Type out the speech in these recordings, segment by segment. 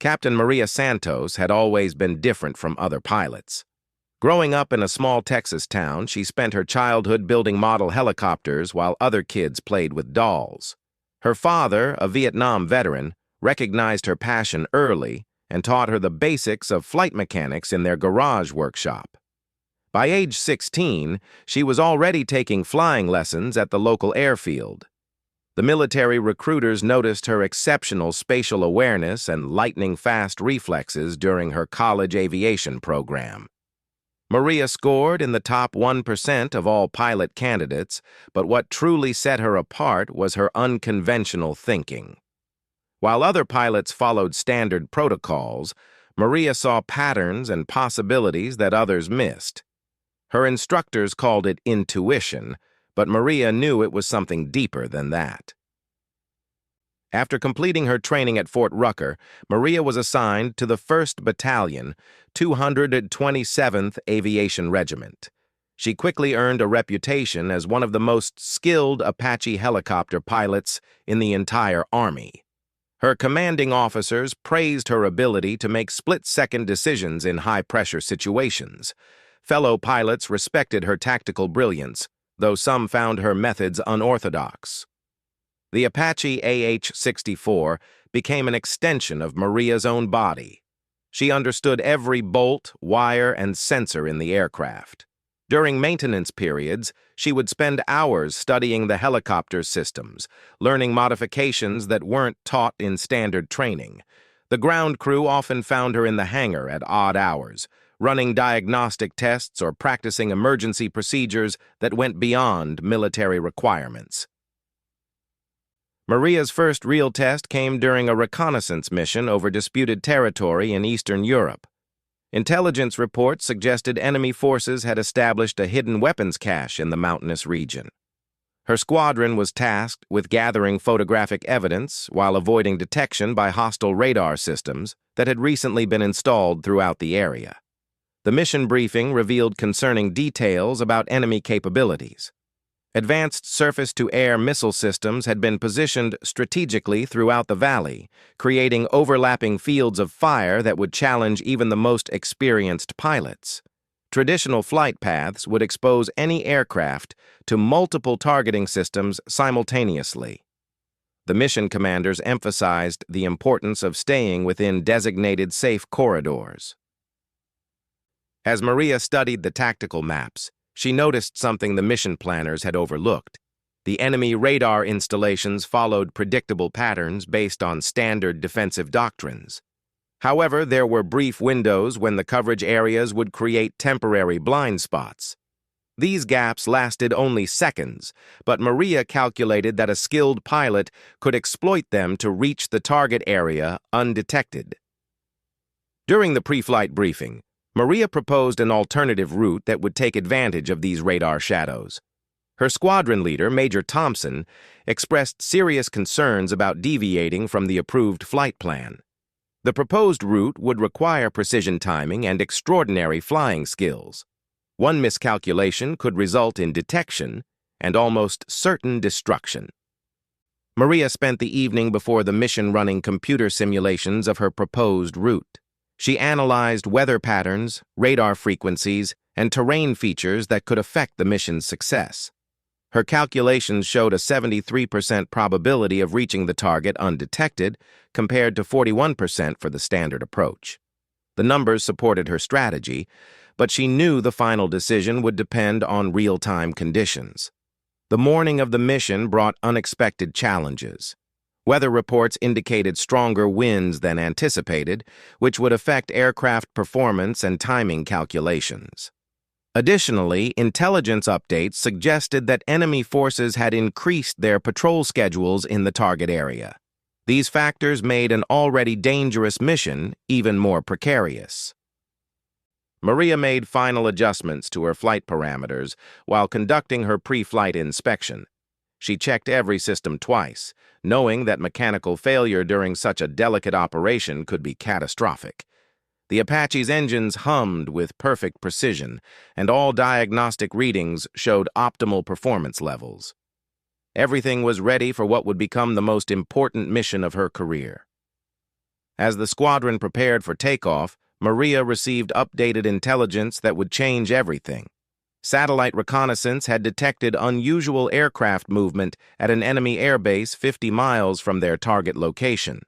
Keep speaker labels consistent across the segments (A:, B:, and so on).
A: Captain Maria Santos had always been different from other pilots. Growing up in a small Texas town, she spent her childhood building model helicopters while other kids played with dolls. Her father, a Vietnam veteran, recognized her passion early and taught her the basics of flight mechanics in their garage workshop. By age 16, she was already taking flying lessons at the local airfield. The military recruiters noticed her exceptional spatial awareness and lightning-fast reflexes during her college aviation program. Maria scored in the top 1% of all pilot candidates, but what truly set her apart was her unconventional thinking. While other pilots followed standard protocols, Maria saw patterns and possibilities that others missed. Her instructors called it intuition, but Maria knew it was something deeper than that. After completing her training at Fort Rucker, Maria was assigned to the 1st Battalion, 227th Aviation Regiment. She quickly earned a reputation as one of the most skilled Apache helicopter pilots in the entire Army. Her commanding officers praised her ability to make split-second decisions in high-pressure situations. Fellow pilots respected her tactical brilliance, though some found her methods unorthodox. The Apache AH-64 became an extension of Maria's own body. She understood every bolt, wire, and sensor in the aircraft. During maintenance periods, she would spend hours studying the helicopter's systems, learning modifications that weren't taught in standard training. The ground crew often found her in the hangar at odd hours, running diagnostic tests or practicing emergency procedures that went beyond military requirements. Maria's first real test came during a reconnaissance mission over disputed territory in Eastern Europe. Intelligence reports suggested enemy forces had established a hidden weapons cache in the mountainous region. Her squadron was tasked with gathering photographic evidence while avoiding detection by hostile radar systems that had recently been installed throughout the area. The mission briefing revealed concerning details about enemy capabilities. Advanced surface-to-air missile systems had been positioned strategically throughout the valley, creating overlapping fields of fire that would challenge even the most experienced pilots. Traditional flight paths would expose any aircraft to multiple targeting systems simultaneously. The mission commanders emphasized the importance of staying within designated safe corridors. As Maria studied the tactical maps, she noticed something the mission planners had overlooked. The enemy radar installations followed predictable patterns based on standard defensive doctrines. However, there were brief windows when the coverage areas would create temporary blind spots. These gaps lasted only seconds, but Maria calculated that a skilled pilot could exploit them to reach the target area undetected. During the pre-flight briefing, Maria proposed an alternative route that would take advantage of these radar shadows. Her squadron leader, Major Thompson, expressed serious concerns about deviating from the approved flight plan. The proposed route would require precision timing and extraordinary flying skills. One miscalculation could result in detection and almost certain destruction. Maria spent the evening before the mission running computer simulations of her proposed route. She analyzed weather patterns, radar frequencies, and terrain features that could affect the mission's success. Her calculations showed a 73% probability of reaching the target undetected, compared to 41% for the standard approach. The numbers supported her strategy, but she knew the final decision would depend on real-time conditions. The morning of the mission brought unexpected challenges. Weather reports indicated stronger winds than anticipated, which would affect aircraft performance and timing calculations. Additionally, intelligence updates suggested that enemy forces had increased their patrol schedules in the target area. These factors made an already dangerous mission even more precarious. Maria made final adjustments to her flight parameters while conducting her pre-flight inspection. She checked every system twice, knowing that mechanical failure during such a delicate operation could be catastrophic. The Apache's engines hummed with perfect precision, and all diagnostic readings showed optimal performance levels. Everything was ready for what would become the most important mission of her career. As the squadron prepared for takeoff, Maria received updated intelligence that would change everything. Satellite reconnaissance had detected unusual aircraft movement at an enemy airbase 50 miles from their target location.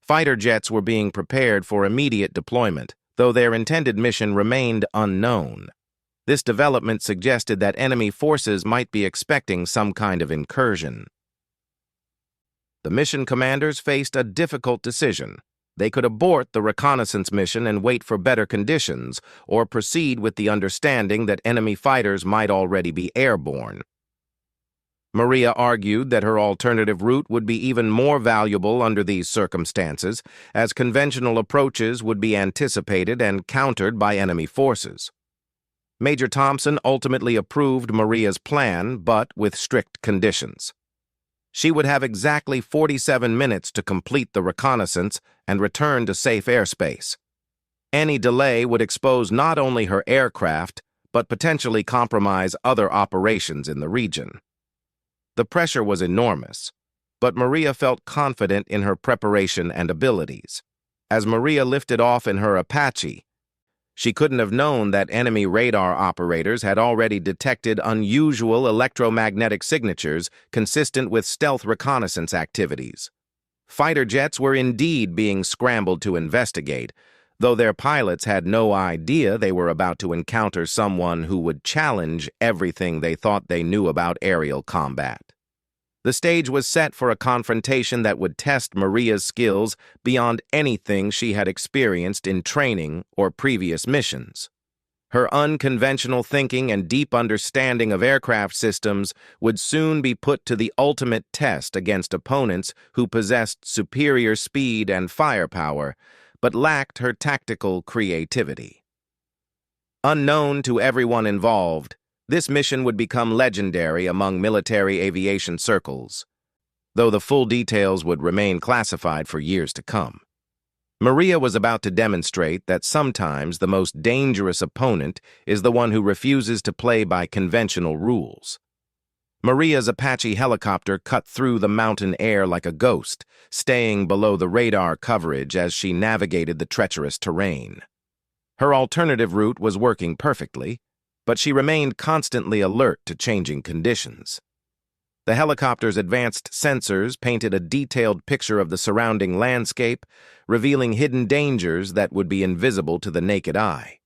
A: Fighter jets were being prepared for immediate deployment, though their intended mission remained unknown. This development suggested that enemy forces might be expecting some kind of incursion. The mission commanders faced a difficult decision. They could abort the reconnaissance mission and wait for better conditions, or proceed with the understanding that enemy fighters might already be airborne. Maria argued that her alternative route would be even more valuable under these circumstances, as conventional approaches would be anticipated and countered by enemy forces. Major Thompson ultimately approved Maria's plan, but with strict conditions. She would have exactly 47 minutes to complete the reconnaissance and return to safe airspace. Any delay would expose not only her aircraft, but potentially compromise other operations in the region. The pressure was enormous, but Maria felt confident in her preparation and abilities. As Maria lifted off in her Apache, she couldn't have known that enemy radar operators had already detected unusual electromagnetic signatures consistent with stealth reconnaissance activities. Fighter jets were indeed being scrambled to investigate, though their pilots had no idea they were about to encounter someone who would challenge everything they thought they knew about aerial combat. The stage was set for a confrontation that would test Maria's skills beyond anything she had experienced in training or previous missions. Her unconventional thinking and deep understanding of aircraft systems would soon be put to the ultimate test against opponents who possessed superior speed and firepower, but lacked her tactical creativity. Unknown to everyone involved, this mission would become legendary among military aviation circles, though the full details would remain classified for years to come. Maria was about to demonstrate that sometimes the most dangerous opponent is the one who refuses to play by conventional rules. Maria's Apache helicopter cut through the mountain air like a ghost, staying below the radar coverage as she navigated the treacherous terrain. Her alternative route was working perfectly, but she remained constantly alert to changing conditions. The helicopter's advanced sensors painted a detailed picture of the surrounding landscape, revealing hidden dangers that would be invisible to the naked eye.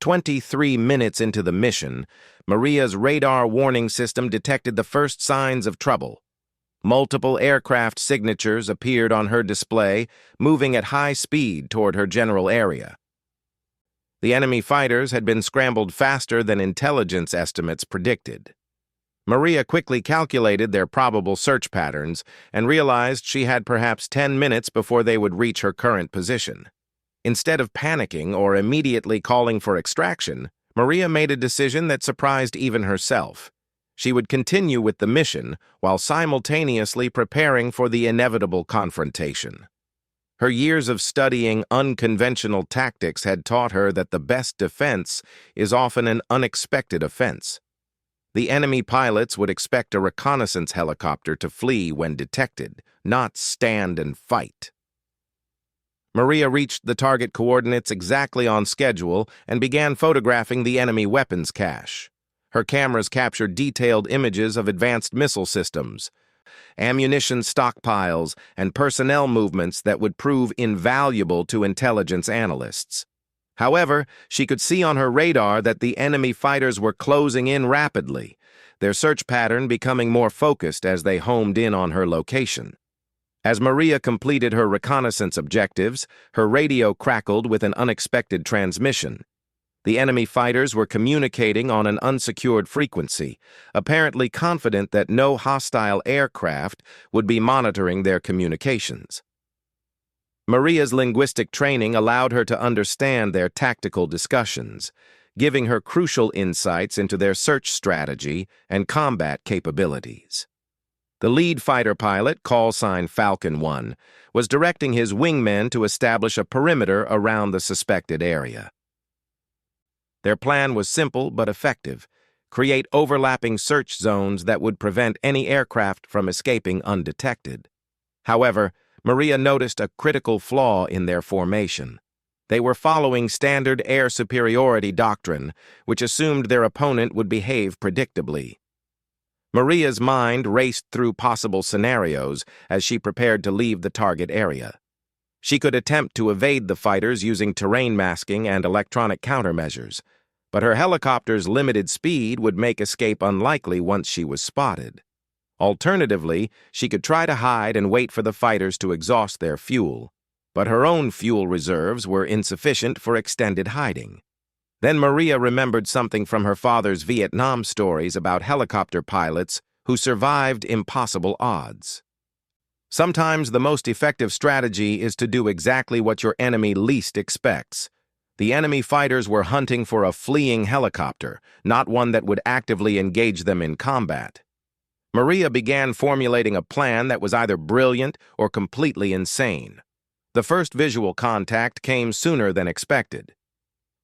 A: 23 minutes into the mission, Maria's radar warning system detected the first signs of trouble. Multiple aircraft signatures appeared on her display, moving at high speed toward her general area. The enemy fighters had been scrambled faster than intelligence estimates predicted. Maria quickly calculated their probable search patterns and realized she had perhaps 10 minutes before they would reach her current position. Instead of panicking or immediately calling for extraction, Maria made a decision that surprised even herself. She would continue with the mission while simultaneously preparing for the inevitable confrontation. Her years of studying unconventional tactics had taught her that the best defense is often an unexpected offense. The enemy pilots would expect a reconnaissance helicopter to flee when detected, not stand and fight. Maria reached the target coordinates exactly on schedule and began photographing the enemy weapons cache. Her cameras captured detailed images of advanced missile systems, ammunition stockpiles, and personnel movements that would prove invaluable to intelligence analysts. However, she could see on her radar that the enemy fighters were closing in rapidly, their search pattern becoming more focused as they homed in on her location. As Maria completed her reconnaissance objectives, her radio crackled with an unexpected transmission. The enemy fighters were communicating on an unsecured frequency, apparently confident that no hostile aircraft would be monitoring their communications. Maria's linguistic training allowed her to understand their tactical discussions, giving her crucial insights into their search strategy and combat capabilities. The lead fighter pilot, call sign Falcon 1, was directing his wingmen to establish a perimeter around the suspected area. Their plan was simple but effective: create overlapping search zones that would prevent any aircraft from escaping undetected. However, Maria noticed a critical flaw in their formation. They were following standard air superiority doctrine, which assumed their opponent would behave predictably. Maria's mind raced through possible scenarios as she prepared to leave the target area. She could attempt to evade the fighters using terrain masking and electronic countermeasures, but her helicopter's limited speed would make escape unlikely once she was spotted. Alternatively, she could try to hide and wait for the fighters to exhaust their fuel, but her own fuel reserves were insufficient for extended hiding. Then Maria remembered something from her father's Vietnam stories about helicopter pilots who survived impossible odds. Sometimes the most effective strategy is to do exactly what your enemy least expects. The enemy fighters were hunting for a fleeing helicopter, not one that would actively engage them in combat. Maria began formulating a plan that was either brilliant or completely insane. The first visual contact came sooner than expected.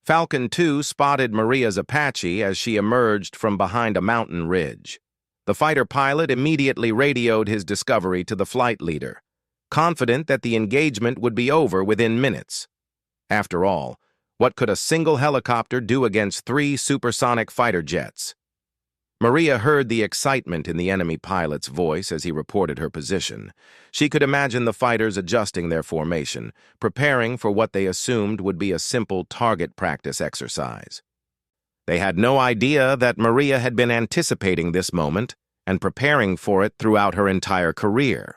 A: Falcon 2 spotted Maria's Apache as she emerged from behind a mountain ridge. The fighter pilot immediately radioed his discovery to the flight leader, confident that the engagement would be over within minutes. After all, what could a single helicopter do against 3 supersonic fighter jets? Maria heard the excitement in the enemy pilot's voice as he reported her position. She could imagine the fighters adjusting their formation, preparing for what they assumed would be a simple target practice exercise. They had no idea that Maria had been anticipating this moment and preparing for it throughout her entire career.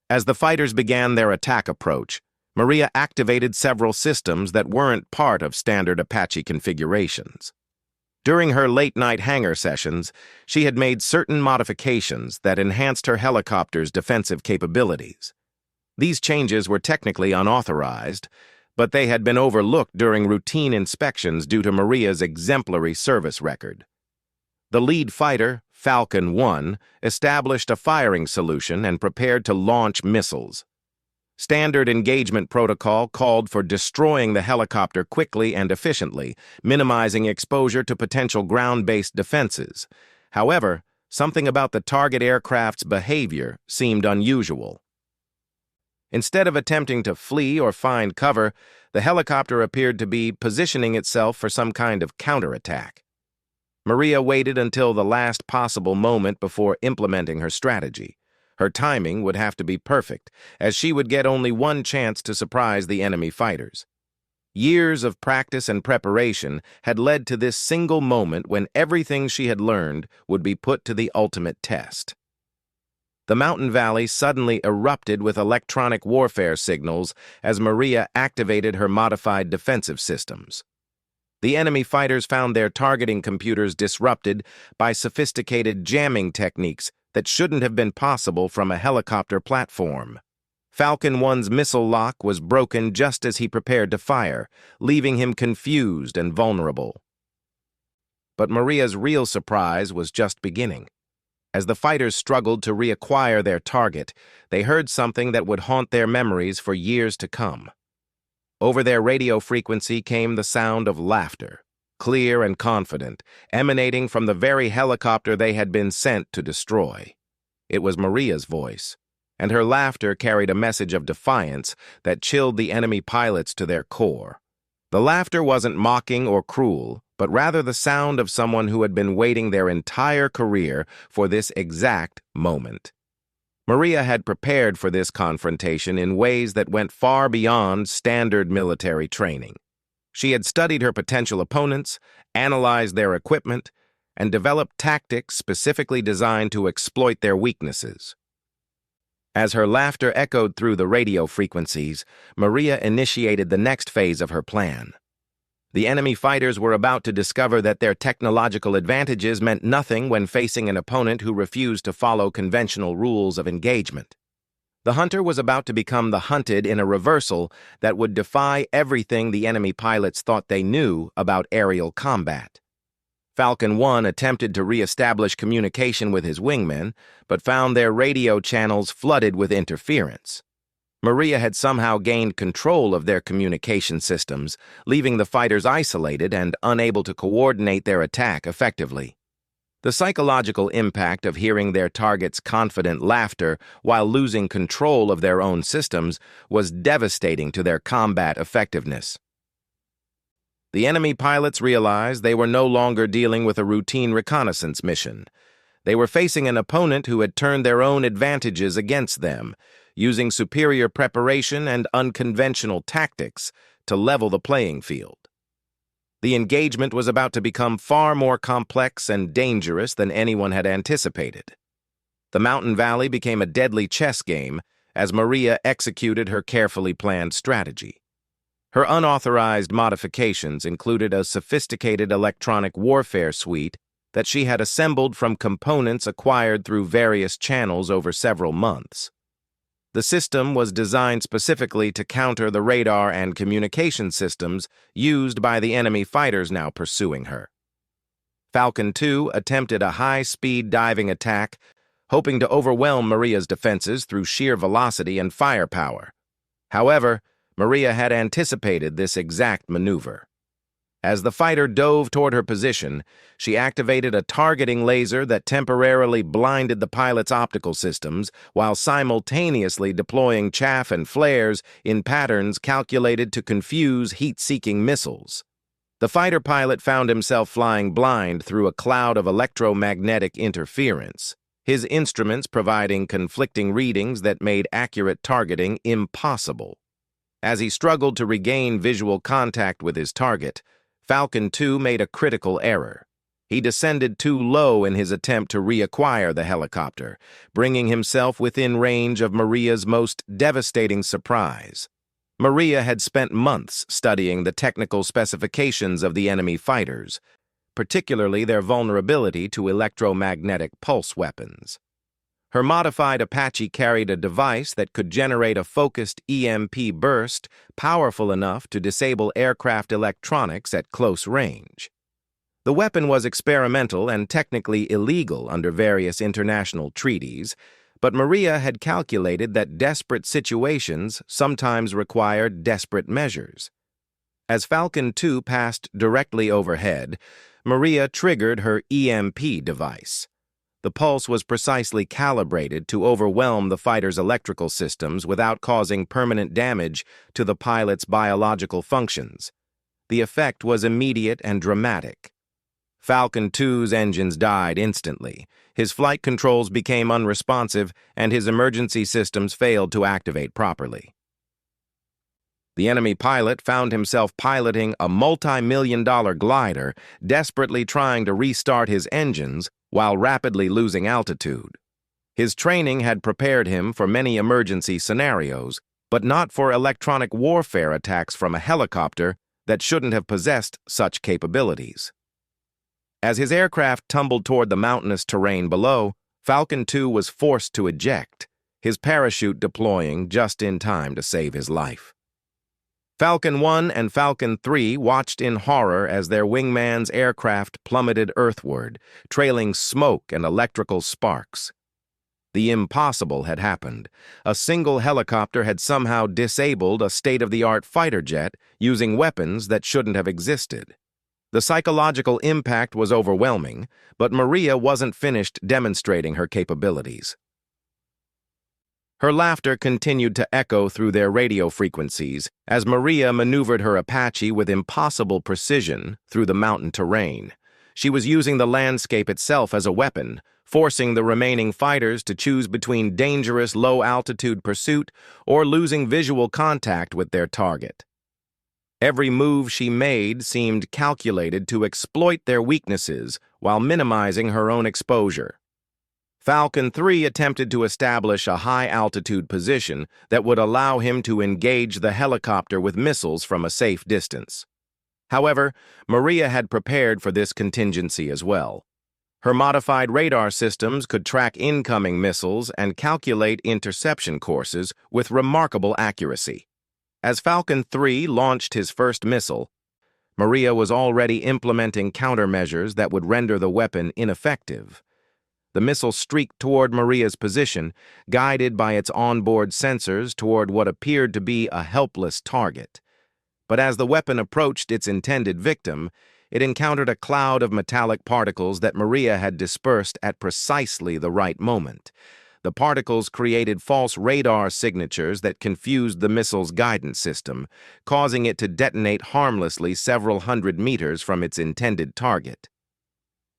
A: As the fighters began their attack approach, Maria activated several systems that weren't part of standard Apache configurations. During her late-night hangar sessions, she had made certain modifications that enhanced her helicopter's defensive capabilities. These changes were technically unauthorized, but they had been overlooked during routine inspections due to Maria's exemplary service record. The lead fighter, Falcon 1, established a firing solution and prepared to launch missiles. Standard engagement protocol called for destroying the helicopter quickly and efficiently, minimizing exposure to potential ground-based defenses. However, something about the target aircraft's behavior seemed unusual. Instead of attempting to flee or find cover, the helicopter appeared to be positioning itself for some kind of counterattack. Maria waited until the last possible moment before implementing her strategy. Her timing would have to be perfect, as she would get only one chance to surprise the enemy fighters. Years of practice and preparation had led to this single moment when everything she had learned would be put to the ultimate test. The mountain valley suddenly erupted with electronic warfare signals as Maria activated her modified defensive systems. The enemy fighters found their targeting computers disrupted by sophisticated jamming techniques that shouldn't have been possible from a helicopter platform. Falcon 1's missile lock was broken just as he prepared to fire, leaving him confused and vulnerable. But Maria's real surprise was just beginning. As the fighters struggled to reacquire their target, they heard something that would haunt their memories for years to come. Over their radio frequency came the sound of laughter, clear and confident, emanating from the very helicopter they had been sent to destroy. It was Maria's voice, and her laughter carried a message of defiance that chilled the enemy pilots to their core. The laughter wasn't mocking or cruel, but rather the sound of someone who had been waiting their entire career for this exact moment. Maria had prepared for this confrontation in ways that went far beyond standard military training. She had studied her potential opponents, analyzed their equipment, and developed tactics specifically designed to exploit their weaknesses. As her laughter echoed through the radio frequencies, Maria initiated the next phase of her plan. The enemy fighters were about to discover that their technological advantages meant nothing when facing an opponent who refused to follow conventional rules of engagement. The hunter was about to become the hunted in a reversal that would defy everything the enemy pilots thought they knew about aerial combat. Falcon 1 attempted to re-establish communication with his wingmen, but found their radio channels flooded with interference. Maria had somehow gained control of their communication systems, leaving the fighters isolated and unable to coordinate their attack effectively. The psychological impact of hearing their target's confident laughter while losing control of their own systems was devastating to their combat effectiveness. The enemy pilots realized they were no longer dealing with a routine reconnaissance mission. They were facing an opponent who had turned their own advantages against them, using superior preparation and unconventional tactics to level the playing field. The engagement was about to become far more complex and dangerous than anyone had anticipated. The mountain valley became a deadly chess game as Maria executed her carefully planned strategy. Her unauthorized modifications included a sophisticated electronic warfare suite that she had assembled from components acquired through various channels over several months. The system was designed specifically to counter the radar and communication systems used by the enemy fighters now pursuing her. Falcon 2 attempted a high-speed diving attack, hoping to overwhelm Maria's defenses through sheer velocity and firepower. However, Maria had anticipated this exact maneuver. As the fighter dove toward her position, she activated a targeting laser that temporarily blinded the pilot's optical systems while simultaneously deploying chaff and flares in patterns calculated to confuse heat-seeking missiles. The fighter pilot found himself flying blind through a cloud of electromagnetic interference, his instruments providing conflicting readings that made accurate targeting impossible. As he struggled to regain visual contact with his target, Falcon 2 made a critical error. He descended too low in his attempt to reacquire the helicopter, bringing himself within range of Maria's most devastating surprise. Maria had spent months studying the technical specifications of the enemy fighters, particularly their vulnerability to electromagnetic pulse weapons. Her modified Apache carried a device that could generate a focused EMP burst powerful enough to disable aircraft electronics at close range. The weapon was experimental and technically illegal under various international treaties, but Maria had calculated that desperate situations sometimes required desperate measures. As Falcon 2 passed directly overhead, Maria triggered her EMP device. The pulse was precisely calibrated to overwhelm the fighter's electrical systems without causing permanent damage to the pilot's biological functions. The effect was immediate and dramatic. Falcon 2's engines died instantly, his flight controls became unresponsive, and his emergency systems failed to activate properly. The enemy pilot found himself piloting a multi-million-dollar glider, desperately trying to restart his engines while rapidly losing altitude. His training had prepared him for many emergency scenarios, but not for electronic warfare attacks from a helicopter that shouldn't have possessed such capabilities. As his aircraft tumbled toward the mountainous terrain below, Falcon 2 was forced to eject, his parachute deploying just in time to save his life. Falcon 1 and Falcon 3 watched in horror as their wingman's aircraft plummeted earthward, trailing smoke and electrical sparks. The impossible had happened. A single helicopter had somehow disabled a state-of-the-art fighter jet using weapons that shouldn't have existed. The psychological impact was overwhelming, but Maria wasn't finished demonstrating her capabilities. Her laughter continued to echo through their radio frequencies as Maria maneuvered her Apache with impossible precision through the mountain terrain. She was using the landscape itself as a weapon, forcing the remaining fighters to choose between dangerous low-altitude pursuit or losing visual contact with their target. Every move she made seemed calculated to exploit their weaknesses while minimizing her own exposure. Falcon 3 attempted to establish a high-altitude position that would allow him to engage the helicopter with missiles from a safe distance. However, Maria had prepared for this contingency as well. Her modified radar systems could track incoming missiles and calculate interception courses with remarkable accuracy. As Falcon 3 launched his first missile, Maria was already implementing countermeasures that would render the weapon ineffective. The missile streaked toward Maria's position, guided by its onboard sensors toward what appeared to be a helpless target. But as the weapon approached its intended victim, it encountered a cloud of metallic particles that Maria had dispersed at precisely the right moment. The particles created false radar signatures that confused the missile's guidance system, causing it to detonate harmlessly several hundred meters from its intended target.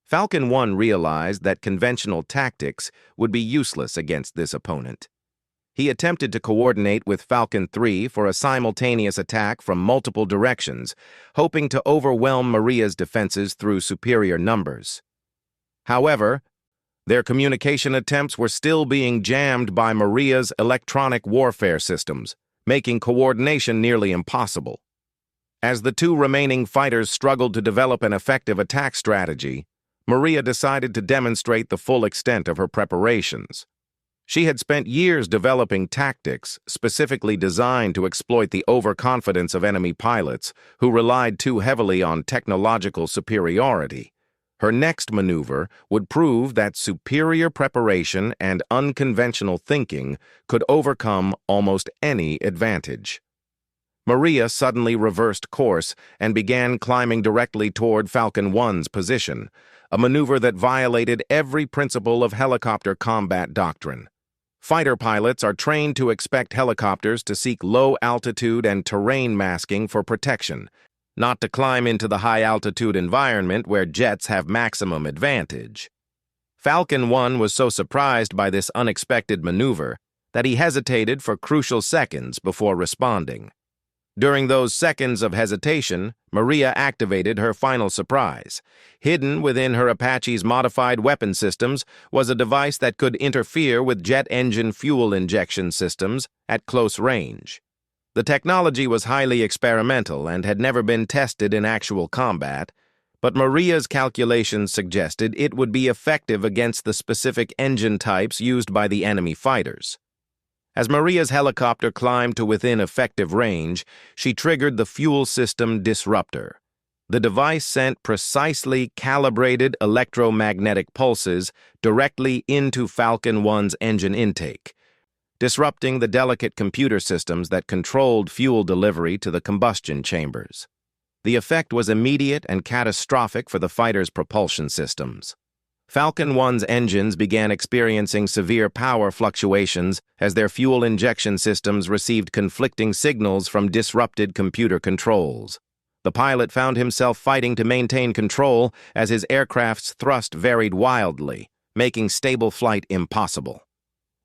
A: Falcon 1 realized that conventional tactics would be useless against this opponent. He attempted to coordinate with Falcon 3 for a simultaneous attack from multiple directions, hoping to overwhelm Maria's defenses through superior numbers. However, their communication attempts were still being jammed by Maria's electronic warfare systems, making coordination nearly impossible. As the two remaining fighters struggled to develop an effective attack strategy, Maria decided to demonstrate the full extent of her preparations. She had spent years developing tactics specifically designed to exploit the overconfidence of enemy pilots who relied too heavily on technological superiority. Her next maneuver would prove that superior preparation and unconventional thinking could overcome almost any advantage. Maria suddenly reversed course and began climbing directly toward Falcon 1's position, a maneuver that violated every principle of helicopter combat doctrine. Fighter pilots are trained to expect helicopters to seek low altitude and terrain masking for protection, not to climb into the high-altitude environment where jets have maximum advantage. Falcon 1 was so surprised by this unexpected maneuver that he hesitated for crucial seconds before responding. During those seconds of hesitation, Maria activated her final surprise. Hidden within her Apache's modified weapon systems was a device that could interfere with jet engine fuel injection systems at close range. The technology was highly experimental and had never been tested in actual combat, but Maria's calculations suggested it would be effective against the specific engine types used by the enemy fighters. As Maria's helicopter climbed to within effective range, she triggered the fuel system disruptor. The device sent precisely calibrated electromagnetic pulses directly into Falcon 1's engine intake, disrupting the delicate computer systems that controlled fuel delivery to the combustion chambers. The effect was immediate and catastrophic for the fighter's propulsion systems. Falcon 1's engines began experiencing severe power fluctuations as their fuel injection systems received conflicting signals from disrupted computer controls. The pilot found himself fighting to maintain control as his aircraft's thrust varied wildly, making stable flight impossible.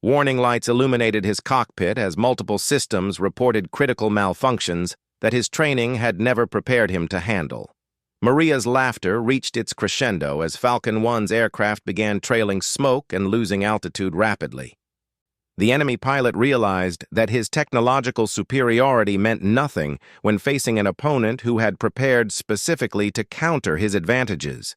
A: Warning lights illuminated his cockpit as multiple systems reported critical malfunctions that his training had never prepared him to handle. Maria's laughter reached its crescendo as Falcon 1's aircraft began trailing smoke and losing altitude rapidly. The enemy pilot realized that his technological superiority meant nothing when facing an opponent who had prepared specifically to counter his advantages.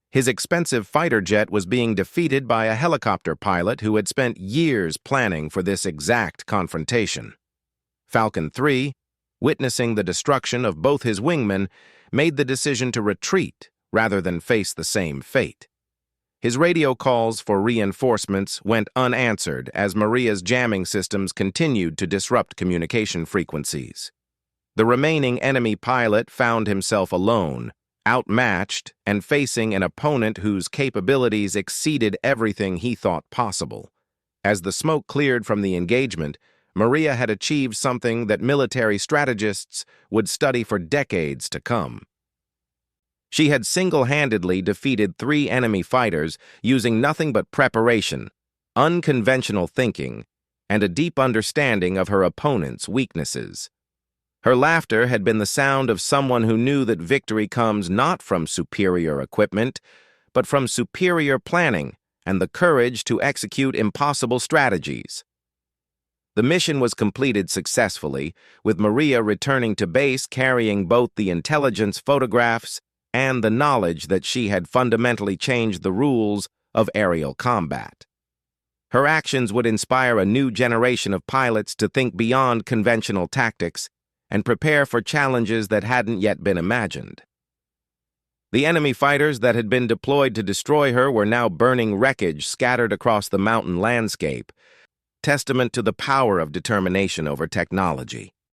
A: His expensive fighter jet was being defeated by a helicopter pilot who had spent years planning for this exact confrontation. Falcon 3, witnessing the destruction of both his wingmen, made the decision to retreat rather than face the same fate. His radio calls for reinforcements went unanswered as Maria's jamming systems continued to disrupt communication frequencies. The remaining enemy pilot found himself alone, outmatched, and facing an opponent whose capabilities exceeded everything he thought possible. As the smoke cleared from the engagement, Maria had achieved something that military strategists would study for decades to come. She had single-handedly defeated 3 enemy fighters using nothing but preparation, unconventional thinking, and a deep understanding of her opponent's weaknesses. Her laughter had been the sound of someone who knew that victory comes not from superior equipment, but from superior planning and the courage to execute impossible strategies. The mission was completed successfully, with Maria returning to base carrying both the intelligence photographs and the knowledge that she had fundamentally changed the rules of aerial combat. Her actions would inspire a new generation of pilots to think beyond conventional tactics and prepare for challenges that hadn't yet been imagined. The enemy fighters that had been deployed to destroy her were now burning wreckage scattered across the mountain landscape, testament to the power of determination over technology.